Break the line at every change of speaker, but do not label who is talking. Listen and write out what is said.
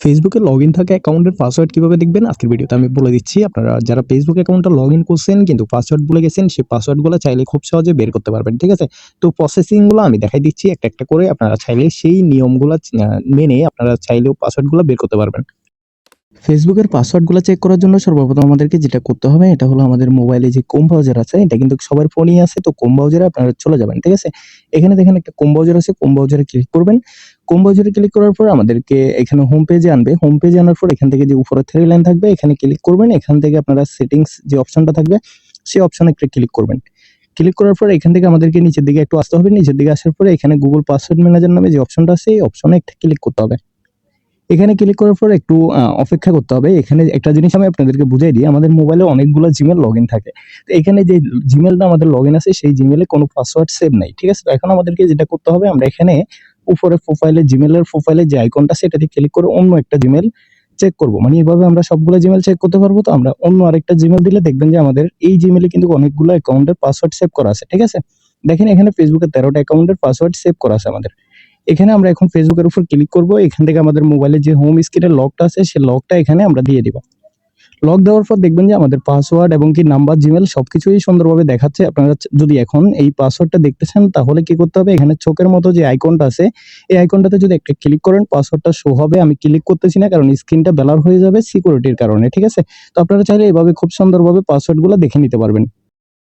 ফেসবুকে লগইন থাকা অ্যাকাউন্টের পাসওয়ার্ড কিভাবে দেখবেন আজকের ভিডিওতে আমি বলে দিচ্ছি। আপনারা যারা ফেসবুক অ্যাকাউন্টটা লগইন করছেন কিন্তু পাসওয়ার্ড ভুলে গেছেন, সেই পাসওয়ার্ডগুলো চাইলে খুব সহজে বের করতে পারবেন। ঠিক আছে? তো প্রসেসিংগুলো আমি দেখাই দিচ্ছি একটা, একটা করে। আপনারা চাইলে সেই নিয়মগুলা মেনে আপনারা চাইলেও পাসওয়ার্ডগুলো বের করতে পারবেন। ফেসবুকের পাসওয়ার্ডগুলো চেক করার জন্য সর্বপ্রথম আমাদেরকে যেটা করতে হবে এটা হলো আমাদের মোবাইলে যে ক্রোম ব্রাউজার আছে, এটা কিন্তু সবার ফোনেই আছে। তো ক্রোম ব্রাউজারে আপনারা চলে যাবেন। ঠিক আছে? এখানে দেখেন একটা ক্রোম ব্রাউজার আছে, ক্রোম ব্রাউজারে ক্লিক করবেন। ক্রোম ব্রাউজারে ক্লিক করার পর আমাদেরকে এখানে হোম পেজে আনবে। হোম পেজে আনার পর এখান থেকে যে উপরে থ্রি লাইন থাকবে এখানে ক্লিক করবেন। এখান থেকে আপনারা সেটিংস যে অপশনটা থাকবে সেই অপশনে একটা ক্লিক করবেন। ক্লিক করার পর এখান থেকে আমাদেরকে নিচের দিকে একটু আসতে হবে। নিচের দিকে আসার পরে এখানে গুগল পাসওয়ার্ড ম্যানেজার নামে যে অপশনটা আছে এই অপশনে একটা ক্লিক করতে হবে। এখানে ক্লিক করার পর একটু অপেক্ষা করতে হবে। এখানে একটা জিনিস আমি আপনাদেরকে বুঝাই দিই। আমাদের মোবাইলে অনেকগুলো জিমেইল লগইন থাকে। তো এখানে যে জিমেইলটা আমাদের লগইন আছে সেই জিমেইলে কোনো পাসওয়ার্ড সেভ নাই। ঠিক আছে? তো এখন আমাদেরকে যেটা করতে হবে আমরা এখানে উপরে প্রোফাইলে জিমেইলের প্রোফাইলে যে আইকনটা সেটাতে ক্লিক করে অন্য একটা জিমেইল চেক করব। মানে এভাবে আমরা সবগুলো জিমেইল চেক করতে পারবো। তো আমরা অন্য আরেকটা জিমেইল দিলে দেখবেন যে আমাদের এই জিমেইলে কিন্তু অনেকগুলো অ্যাকাউন্টের পাসওয়ার্ড সেভ করা আছে। ঠিক আছে? দেখেন এখানে ফেসবুকে 13টা অ্যাকাউন্টের পাসওয়ার্ড সেভ করা আছে আমাদের। এখানে আমরা এখন ফেসবুকের উপর ক্লিক করব। এখান থেকে আমাদের মোবাইলে যে হোম স্ক্রিনের লকটা আছে সেই লকটা এখানে আমরা দিয়ে দিব। লক দেওয়ার পর দেখবেন যে আমাদের পাসওয়ার্ড এবং কি নাম্বার, জিমেইল সবকিছুই সুন্দরভাবে দেখাচ্ছে। আপনারা যদি এখন এই পাসওয়ার্ডটা দেখতে চান তাহলে কি করতে হবে? এখানে চোখের মতো যে আইকনটা আছে এই আইকনটাতে যদি একটা ক্লিক করেন পাসওয়ার্ডটা শো হবে। আমি ক্লিক করতেছি না কারণ স্ক্রিনটা ব্লার হয়ে যাবে সিকিউরিটির কারণে। ঠিক আছে? তো আপনারা চাইলে এভাবে খুব সুন্দরভাবে পাসওয়ার্ডগুলো দেখে নিতে পারবেন।